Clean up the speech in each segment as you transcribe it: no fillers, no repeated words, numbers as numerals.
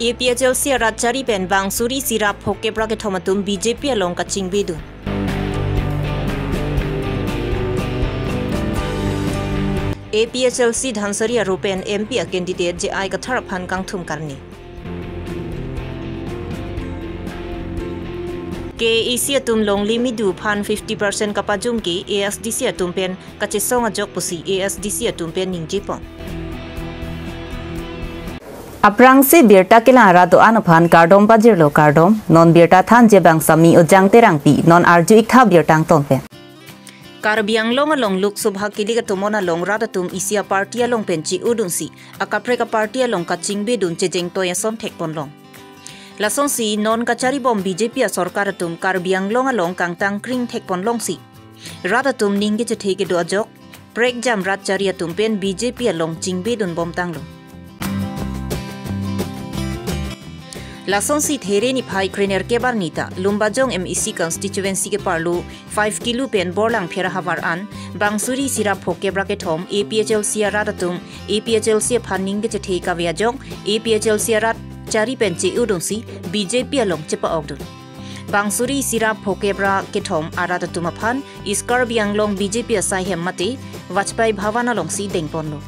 APHLC Rajari pen bang suri sirap hoke bracket homatum BJP along kaching bedun. APHLC Dhansari Arupen MP a candidate je ai katharaphan kangthum karni. KEC atum long limidu phan 50% kapajum ki ASDC atum pen kachisong ajok pusi ASDC atum pen ningjipong. Aprang si birta kilara do anuphan kardom bajirlo kardom non birta than je bang sami ojang terang pi non arju ikha birtang tompen. Karbiang long along Lok Sabha kili katumona long radatum isia party along penchi udunsi akapreka party along kaching bedun chejeng toyasom thekpon long. Lasong si non kachari bom BJP a sorkaratum Karbiang long along kangtang kring thekpon long si. Radatum ningge chethege do ajok prek jam rat chariatum pen BJP along chingbedun bom tanglo. Lasong si there ni phai krener ke barnita lumbajong MEC constituency ke parlu 5 kilo pen borlang phera havar an bangsuri sira phoke bracket hom APHLC radatum APHLC phanning ge chethe ka viajong APHLC rat chari pen che udongsi BJP along chepa ogdun bangsuri sira phoke bracket hom aradatum phan iskar bianglong BJP asai hemmate Vajpai bhavana long si dengpon lo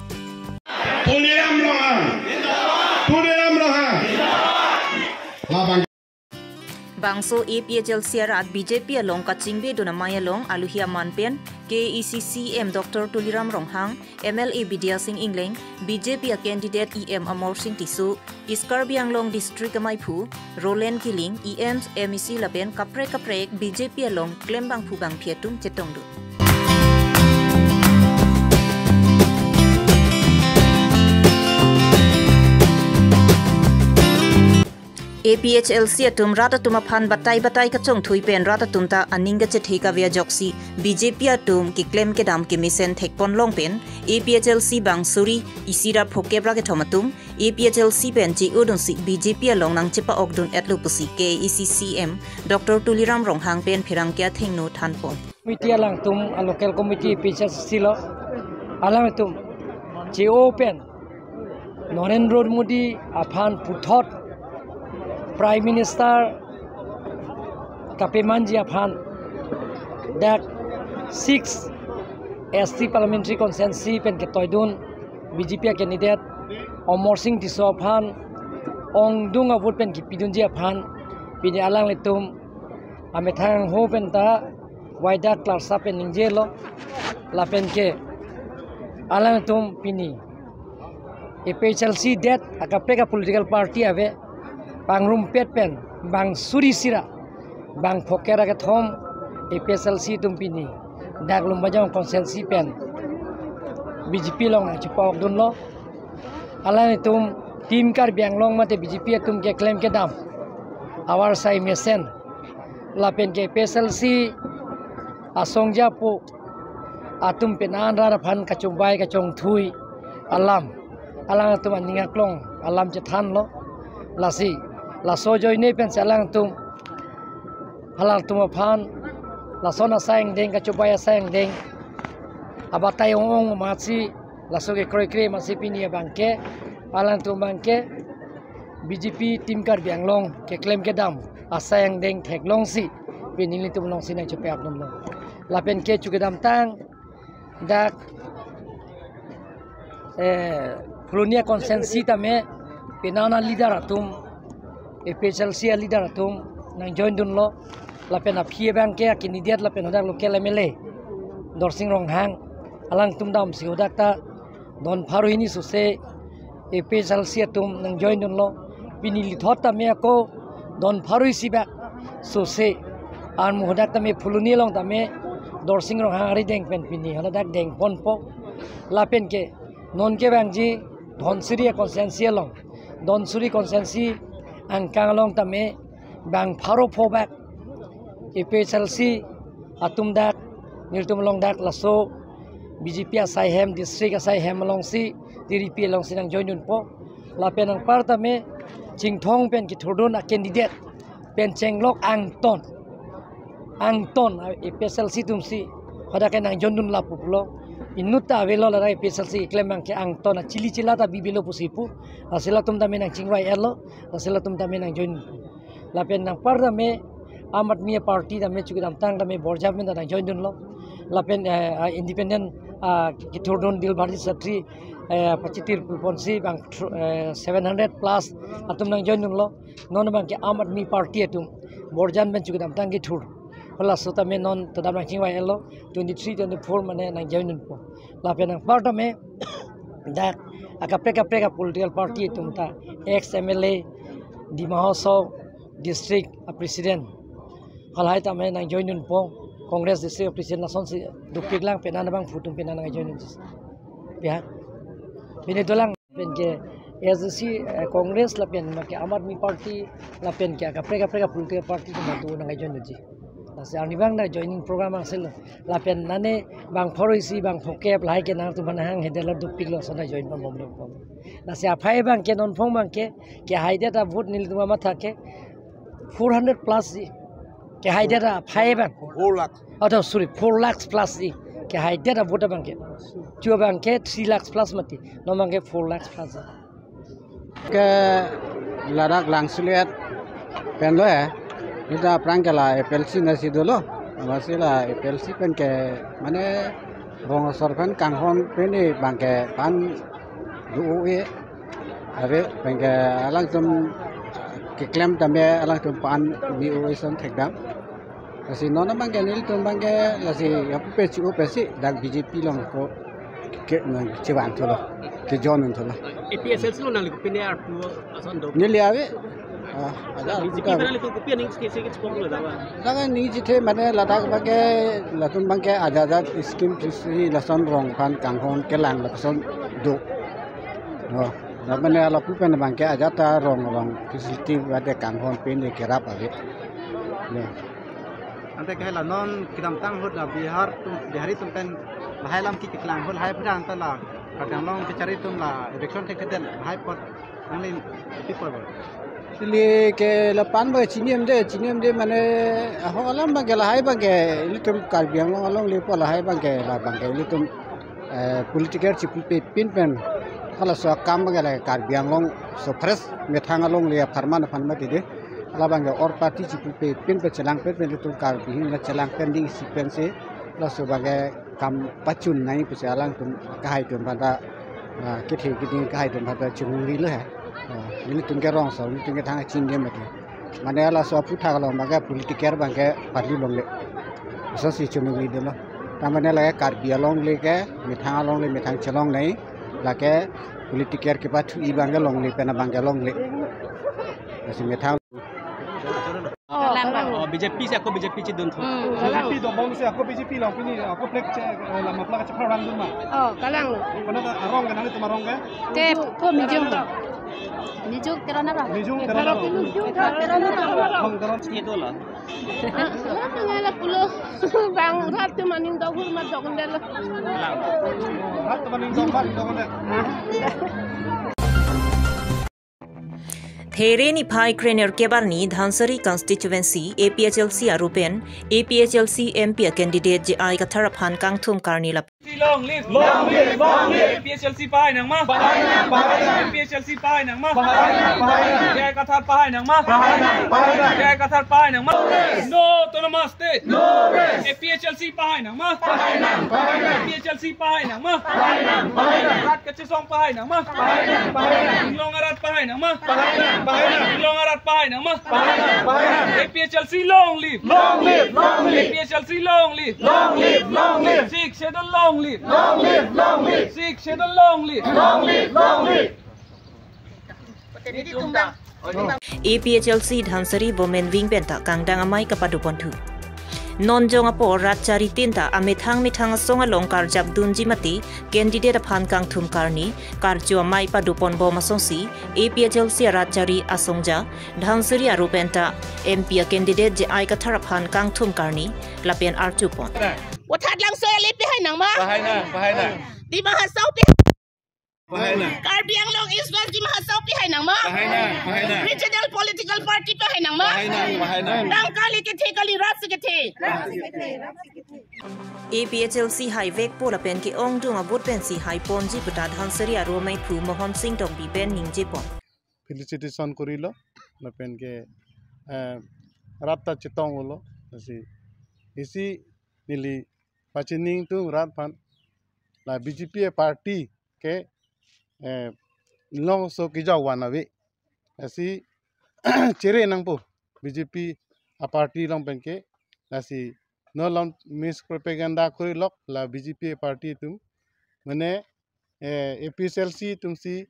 Bangso APHLC rat BJP along kachingbe dunamaya long aluhia manpen KEC CM Dr. Tuliram Ronghang MLA Bidya Singh Ingling BJP a candidate EM Amor Singh Tisu Iskarbiang long district Maipu Roland Kiling EMs MEC laben kaprek BJP along Klembang Phubang Phietum Chetongdu APHLC atum ratatum aphan batai kachong thui pen ratatum ta aninga chethe ka via joksi BJP atum ki claim ke dam ki mission thekpon long pen APHLC bangsuri isira phoke bra ke thomatum APHLC pen ji udunsi BJP along nang chepa ogdun atlupusi KEC CM Dr. Tuliram Ronghang pen phirang kya thengnu thanpon committee alang tum a local committee APHLC lo alang tum ji open Narendra Modi aphan puthot Prime Minister Kapemanji Aphan that 6 SC Parliamentary Consensus pen ketoidun BJP candidate Amor Singh Tiso Aphan Ongdung avut pen kipidunji Aphan pini alang letum amethang ho pen ta waida klasa pen ningjelo la pen ke alang letum pini APHLC that akapeka political party ave bang rumpet pen bang suri sira bang phokera ke thom APHLC tumpini dak lumbajang konsensi pen BJP long na chipok dun lo ala tum team kar biang long mate BJP tum ke claim ke dam awar sai mesen la pen ke APHLC asongja pu atum penan ra phan kachumbai kachong thui alam tum aninga klong alam che than lo lasi la sojoy ne pen salang tum halal tum phan la sona sang deng ka chubaya sang deng abatai ong machi la soge kroi masi pini bangke alang tum bangke BJP tim kar bianglong ke claim ke dam asang deng theklong si pinili tum long sinai chupe apnom lo la pen ke chukadam tang dak Polonia konsensi tame penana leader atum APHLC leader atum nang join dun lo la pen aphi bang ke candidate la pen hodak local MLA Dorsing Ronghang alang tum dam si hodak ta don pharu hini suse APHLC atum nang join dun lo pinili thota me ko don pharu siba suse an mu hodak ta me Polonia long ta me Dorsing Ronghang ri deng pen pini hodak deng pon po la pen ke non ke bang ji Dhonsuri konsensi long Dhonsuri konsensi angkang long tame bang pharo phobak APHLC atum dak niltum long dak laso BJP asai hem district asai hem long si DDP long sinang joinun po la pen ang par tame chingthong pen ki thurdun a candidate pen chenglok angton APHLC tumsi hoda ke nang joinun la pupulo Inuta velo la rai PSLC klemang ke ang tona cili cilata bibilo pusipu asila tum tamen ang cingwai elo asila tum tamen ang join la pen nang parda me amat mia party da me chukidam tang da me borjab me da nang join dun lo la pen independent kiturdon dil bharti satri pachitir ponsi bang 700 plus atum nang join dun lo non bang ke amat mi party atum borjan ben chukidam tang ki thur plus sota me non to da nang cingwai elo 23 24 mane nang join dun po la pen nang parda me da akapre political party tumta ex MLA di Mahoso district president halai ta me nang join dun po Congress district president nason si dukik lang penan bang futum penan nang join dun ya bini dolang pen ke SC Congress la pen ke Aam Aadmi party la pen ke akapre political party tu nang join dun ji Nasi bang na joining program ang sila. Lapian nane bang poroisi bang phokep lai ke nang tu manahang hedela dupik lo sona join pam mom pam. Nasi aphai bang ke non phong bang ke haide ta vote nil tuma matha ke 400 plus ke haide ta phai bang 4 lakhs. Oh sorry 4 lakhs plus ke haide ta vote bang ke. Chua bang ke 3 lakhs plus mati. No bang ke 4 lakhs plus. Ke ladak langsuliat pen lo ya. Kita perangkala PLC nasi dulu, masih lah PLC pen ke mana rong sorkan kanghon peni bangke pan duue, abe pen ke alang tum ke klaim tambe alang tum pan duue son tekdam. Nasi nona bangke nil tum bangke nasi aku pesi dak BJP long ko ke nang ciwan tu lah, ke jonan tu lah. APSLC lo nang likupin ya artu asan do. Nili abe. Ada BJP mana likupin ning skese spong lo dawa. Jangan ni jite mana ladak bangke latun bangke ada skim trisi lason rong pan kanghon kelang lason do. No, mana lapu pen bangke ada ta rong facility wade kanghon pen ni kerap abe. No. Ante kahela non kidam tang hod Bihar bihari tum pen lahai lam ki klang hol hai phra anta la kadang long ke cari tum la election te keden hai pot angin people Sili ke lapan ba ciniam de mana ho alam bangke lahai bangke litum karbiang long along lepo lahai bangke la bangke litum political chipu pe pin pen kala so kam bangke la karbiang long so fresh methang along le farman de ala bangke or party chipu pe pin pe chelang pe litum karbiang la chelang pending sequence la so bangke kam pacun nai pe alang tum kahai tum pada kithi kahai tum pada chungri le ini tungke rong so ini tungke thang chin dem mate mane ala so putha galo maga politiker bangke parli longle so si chungri de lo tamane la karbi along le ke mithang along le mithang chelong nai la ke politiker ke pathu I bangke long le pena bangke long le si mithang BJP se aku BJP ci dun tho. BJP do bong se aku BJP long pini aku plek ce la mapla ka pharang dun ma. Oh, kalang lo. Kono ka arong ka nani tumarong ka? Ke ko mijung to. Mijung kerana apa? Mijung kerana. Bang kerana Ci do la. Ngala pulo bang rat maning do hur ma do ndel. Rat maning do ma do ndel. Thereni Phai Krener Kebarni Dhansari constituency APHLC Arupen APHLC MP candidate JI Katharaphan Kangthum Karnila Long live APHLC Pai nang ma APHLC Pai nang ma Jai Kathar Pai nang ma Jai Kathar Pai nang ma No autonomous state no APHLC Pai nang ma APHLC Pai nang ma Rat Kachesong Pai nang ma Long Arat Pai nang ma Long Arat Pai nang ma APHLC long live APHLC long live Sikh schedule long live Sikh schedule long live APHLC Dhansari Bomen Wing Benta Kangdang Amai Kapadupontu Non jong apo ratchari tinta amithang songa longkar jab dunji mati candidate Phan Kangthum Karni karjo mai padupon bo masongsi APHLC ratchari asongja Dhansari arupenta MP candidate JI Katharaphan Kangthum Karni lapian archupon Watat lang soya lip di hai nang ma. Bahai na Di ma hasau pi Karbi Anglong East West di Mahasau pi hai nang ma. Regional political party pi hai nang ma. Dang kali ke the kali ras ke the. APHLC hai vek pola pen ki ong dung abut pen si hai ponji puta dhansari aro mai phu Mohan Singh dong bi pen ningje pon. Felicitation korilo la pen ke rata chitong ulo si isi nili pachining tu rat pan la BJP party ke long so ki jaw wana we asi chere nang po BJP a party long pen ke asi no long mis propaganda korilok la BJP party tum mane APHLC tum si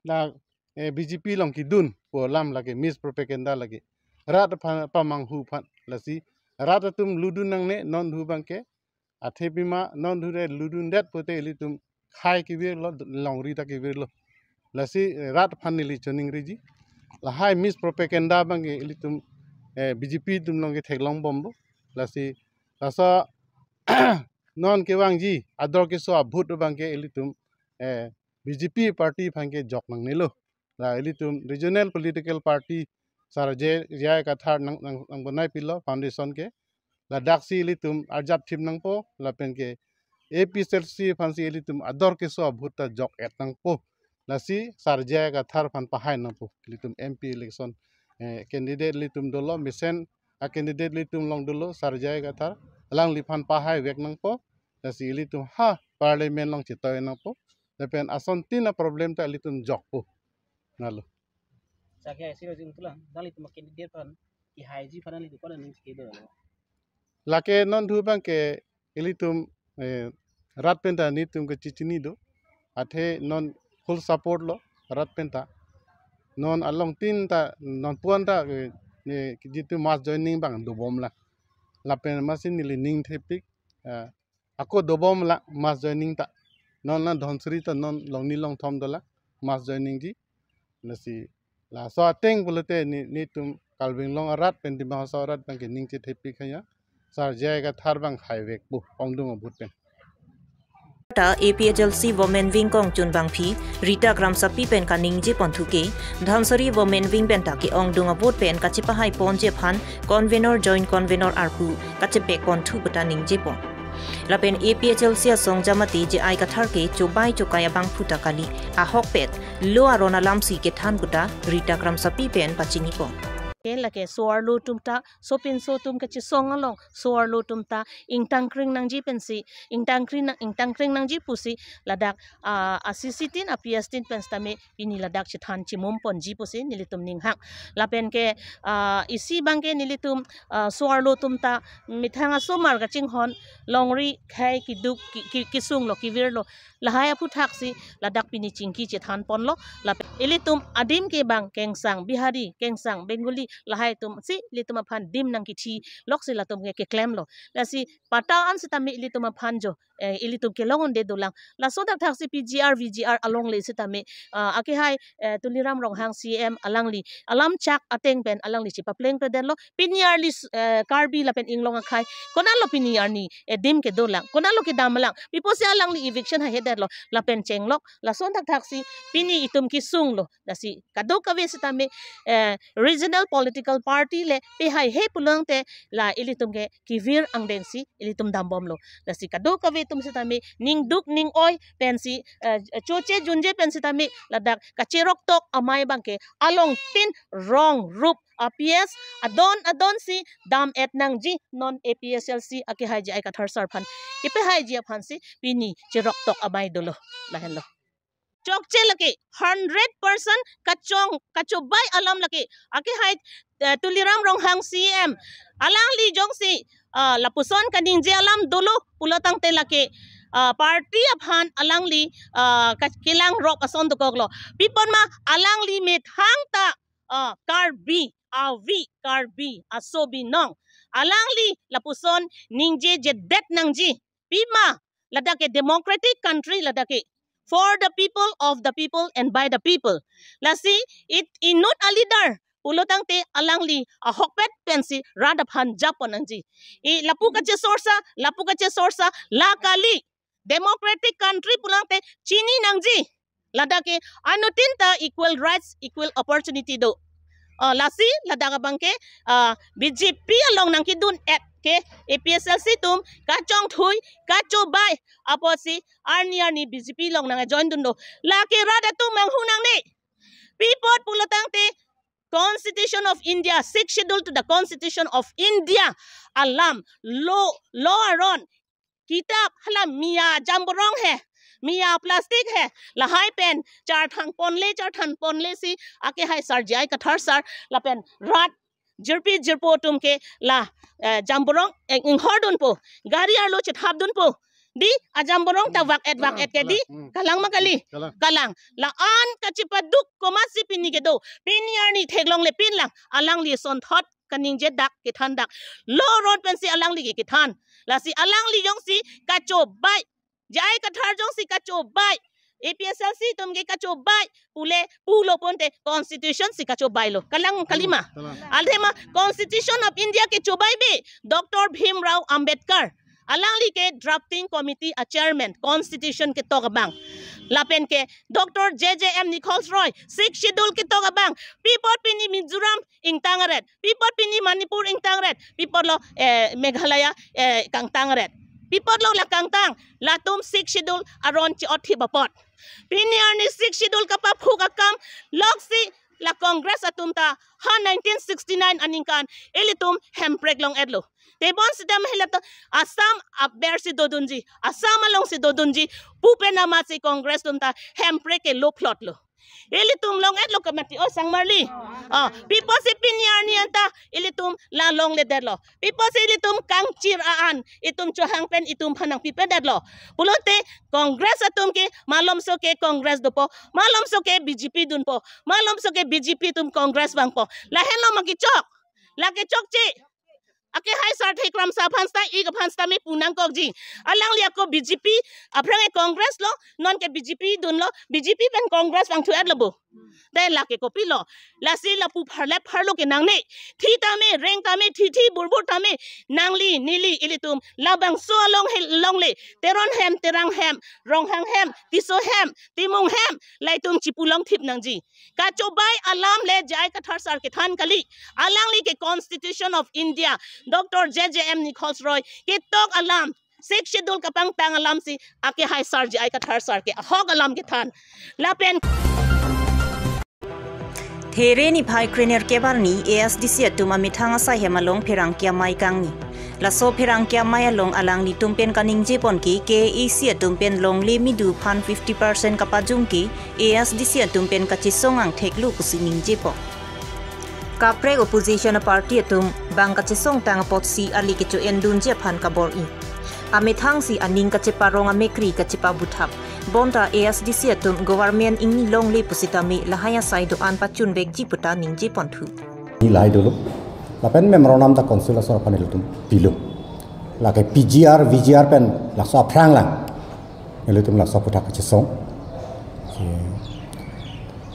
la BJP long ki dun po lam lage mis propaganda lage rat pamang hu phan la si rat tum ludun nang ne non hu bangke athe bima non hu re ludun det pote li tum khai ki wir lo long ri ta ki wir lo la si rat phan li choning ri ji la hai mis propaganda bangke li tum BJP tum long ke theklong bombo la si la so non ke wang ji ador ke so bhut bangke li tum BJP party phangke jok nang ne lo la li tum regional political party sar je jai ka thar nang banai pilo foundation ke la daksi li tum arjap thim nang po la pen ke APHLC phansi li tum ador ke so bhuta jok et nang po la si sar jai ka thar phan pahai nang po li tum MP election candidate li tum dolo misen a candidate li tum long dolo sar jai ka thar lang li phan pahai vek nang po la si li tum ha parliament long chitoy nang po la pen ason tina problem ta li tum jok po nalo Sakya siro jing tula dali tu makin dia pan ki haji pan li ko ning ske do. Lake non thu bang ke ilitum rat penta ni tum ke chichini do athe non full support lo rat penta non along tin ta non puan ta ni jitu mas joining bang do bom la pen masin ni ning thepik ako do bom la mas joining ta non na dhonsri ta non long ni long thom do la mas joining ji nasi la so teng bulate ni tum kalbing long rat pen di ma so rat bang ke ning che thepik khaya sar jai ka thar bang khai vek bu ongdung obut pen ta APHLC women wing kong chun bang phi Rita Gram sapi pen ka ningje pon thuke dhansari women wing pen ta ke ongdung abut pen ka chipa hai ponje phan convener joint convener arpu ka chepe kon thu puta ningje pon lapen APHLC song jamati je ai ka thar ke chobai chokaya bang phuta kali a hok pet lo arona lamsi ke than puta Rita Gram sapi pen pachini pon lake suarlo tumta sopin so tum ka chi song along suarlo tumta ingtang kring nang ji pensi ingtang kring nang ji pusi ladak asisitin apiastin penstame ini ladak chi than chi mom pon ji pusi nilitum ning hak lapen ke isi bangke nilitum suarlo tumta mithanga somar ka chinghon longri khai ki duk ki sung lo ki vir lo lahaya puthak si ladak pini chingki chi than pon lo lapen ilitum adim ke bang kengsang bihari kengsang bengali lahai tum si litum phan dim nang ki thi lok si latum ke claim lo la si pata an sitami litum phan jo ilitum ke longon de dolang la so dak thak si PGR VGR along le sitami ake hai tuliram rong hang CM alangli alam chak ateng pen alangli chi papleng pe den lo piniar li karbi la pen inglong khai kona lo piniar ni dim ke dolang kona lo ke damalang pipo si alangli eviction ha head lo la pen chenglok la so dak thak si pini itum ki sung lo la si kadok ka ve sitami regional political party le pe hai he pulang te la ilitum ke kivir angdeng si ilitum dambom lo la si kado ka ve tum sitami ning duk ning oi pensi choche junje pensi tami ladak kacherok tok amai bangke along tin wrong rup APS adon si dam et nang ji non APHLC ake haji ai ka thar sar phan ke pe haji phan si pini cherok tok amai dolo lahen lo chok che laki 100% kachobai alam laki ake hai tuliram rong hang CM alang li jong si lapuson kaning je alam dulu pulatang te laki party aphan alang li kilang rok ason to koglo pipon ma alang li met hang ta karbi karbi asobi nong alang li lapuson ningje jedet nangji pima ladake democratic country ladake for the people, of the people, and by the people. Lasi, it inut alidar. Ulotang te alangli a hokpet pensi radaphan Japan anji. Lapu kache sorsa la kali democratic country pulang te chini nangji lada ke anutin ta equal rights equal opportunity do lasi lada ka bangke BJP along nang kidun at ke APSLC tum kachong thui kacho bai aposi arni BJP long nang join dun do la ke rada tum mang hunang ni people pulatang te Constitution of India, 6th schedule to the Constitution of India. Alam, law aron, kitab halam miya jamborong hai, miya plastic hai, lahai pen, char thang ponle si, ake hai sar jai kathar sar, la pen rat, jirpo tum ke la jamborong inghordun po, gari arlo chithab dun po. Di ajamborong ta wak et ke di kalang makali kalang la an kachipaduk komasi pini ke do piniar ni theglong le pin lang alang li son thot kaning je dak ke than dak lo road pensi alang li ke than la si alang li yong si kacho bai jai kathar jong si kacho bai APSLC tum ke kacho bai pulo ponte constitution si kacho bai lo kalang kalima althema Constitution of India ke chobai be Dr. Bhim Rao Ambedkar alang li ke drafting committee a chairman constitution ke togabang lapen ke Dr. JJM Nichols Roy 6th schedule ke togabang people pini Mizoram ing Tangaret people pini Manipur ing Tangaret people lo Meghalaya kang Tangaret people lo la kang tang latum 6th schedule aron chi othi bapot pini arni 6th schedule ka pa phuka kam loksi la congress atumta ha 1969 aningkan elitum hemprek long edlo Tebon sidam hilato Assam aber si dodunji Assam along si dodunji pupe nama si Congress tumta hempre ke lo plot lo ilitum long et lo kamati o sang marli people si pinyar ni anta ilitum la long le derlo people si ilitum kang chir aan itum chohang pen itum phanang pipe derlo pulote Congress atum ke malom so ke Congress do po malom so ke BJP dun po malom so ke BJP tum Congress bang po la hello magichok la ke chok chi ake hai sar thai kram sa phansta ig phansta me punang kok ji alang lia ko BJP aprang e Congress lo non ke BJP dun lo BJP pen Congress bang thu at labo dai la ke kopi lo la si la pu pharle pharlo ke nang ne thi ta me reng ta me thi burbur ta me nangli nili ilitum labang so long long le teron hem terang hem rong hang hem tiso hem timung hem laitum chipulong thip nang ji ka chobai alam le jai ka thar sar ke than kali alang li ke Constitution of India Dr. JJM Nichols Roy ke tok alam 6th schedule kapang tang alam si ake hai sar jai ka thar sar ke hog alam ke than lapen There ni phai krener kebar ni ASDC atuma mithanga sa hemalong phirang kya mai kang ni laso phirang kya mai along alang ni tumpen kaning je pon ki KEC atumpen long le mi du phan 50% kapajung ki ASDC atumpen kachisong ang theklu kusining je po kapre opposition party atum bang kachisong tang pot si ali kichu endun je phan kabor i amethang si aning kachiparong amekri kachipa buthap bonta ASDC atum government ingni long le pusitami lahaya saido an pachun bekji puta ningji ponthu ni lai dulu lapen memorandum ta konsul asor panel tum pilu la ke PGR VGR pen la so phrang lang elutum la so puta kachisong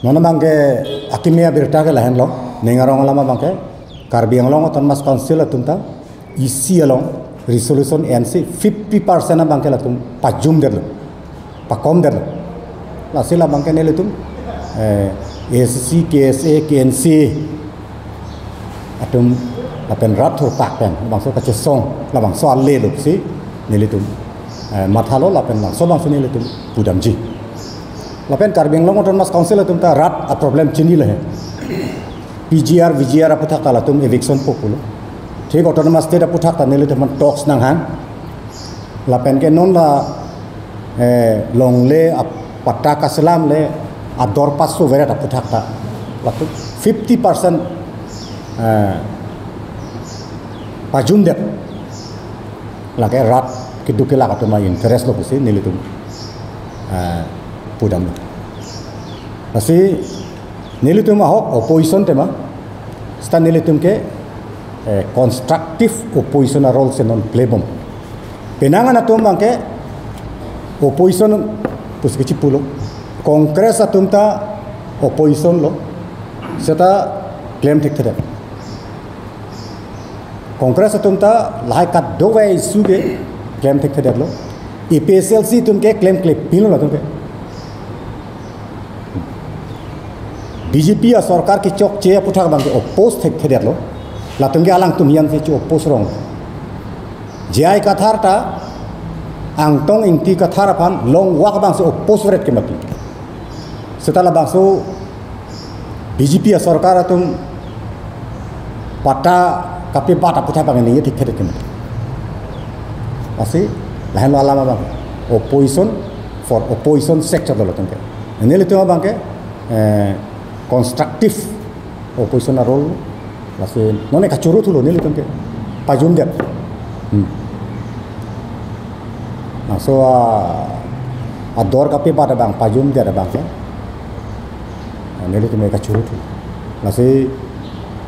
nona bangke akimia berta ke lahan lo nengarong lama bangke karbi long ton mas konsul atum ta isi along resolution NC 50% bangke la tum pajum der lo pakom der la sila bangke ne lutum ASC KSA KNC atum lapen rat thur pak pen bangso kachisong la bangso alle lu si ne lutum mathalo lapen la so bangso ne lutum pudamji lapen karbeng long ton mas council atum ta rat a problem chini le PGR VGR aputhak ta latum eviction populo ठीक autonomous state aputhak ta ne lutum talks nang han lapen ke non la long le pata kaselam le ador pasu vera ta puthak ta latu 50% pajum dep la ke rat kiduke la ka ma interest lo kusi nilitum pudam asi nilitum ho opposition tema sta nilitum ke constructive opposition role se non plebom penangan atum bangke opposition puskici pulo kongres atumta opposition lo seta claim tik thada kongres atumta lai kat dowe suge claim tik thada lo EPSLC तुमके claim pin low तुमके BJP या सरकार की चौक चे पुठा बंग ओपोज थे खेदर लो ला तुमके आलांग तुम यम से चो ओपोज रोंग जय कथार ता आंगतोंग इंटी कथार अपन लोंग वाक बंग से ओपोज रेट के मती सेताला बंग सो BJP या सरकार तुम पटा कपे पाटा पुठा बंग नहीं ठीक खेदर के मती असी lahan lama bang opposition for opposition sector dolo tengke ini lihat bang ke constructive opposition role lasi none kacuru tu lo ini lihat tengke pajun dia nah so ador kapi pada bang pajun dia ada bang ke ini lihat tengke kacuru tu lasi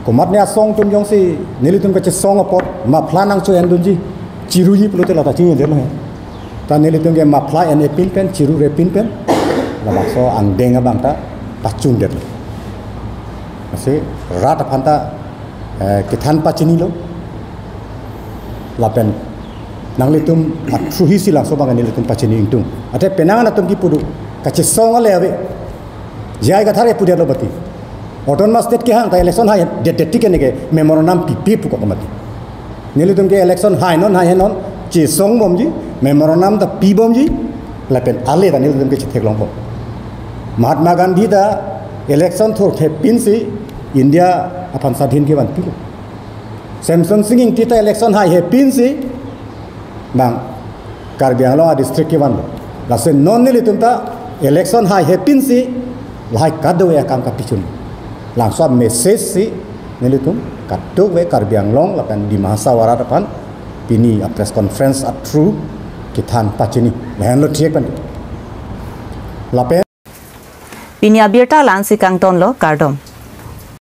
komatnya song tum jong si ini lihat tengke song apot ma planang cu endunji ciruji perlu telah tak cium dia loh. Tadi ni tunggu mapla and epin pen ciru repin pen, lepas so angdeng abang ta pacun dia. Masih rata panta kitan pacini lo, lapen nang litum atruhi silang so bangan litum pacini intung. Ate penangan atum ki pudu kace song ale ave, jai kathare pudia lo bati. Autonomous state ke hang ta election hai det ke nege memorandum PP pukok mati. Nilitum ke election hai non ci song bom ji memorandum da pi bom ji lapen ale da nilitum ke chithek long bom Mahatma Gandhi da election thor the pin si India apan sadhin ke ban pi Samson Singh kita election hai he pin si bang Karbi Anglong district ke ban la se non nilitum ta election hai he pin si lai kadu ya kam ka pichun langsung message si nilitum kaduk we Karbi Anglong lapan di Mahasawara depan pini a press conference at true kitan pachini lahan lo thiek ban lapen pini abirta lansi kangton lo kardom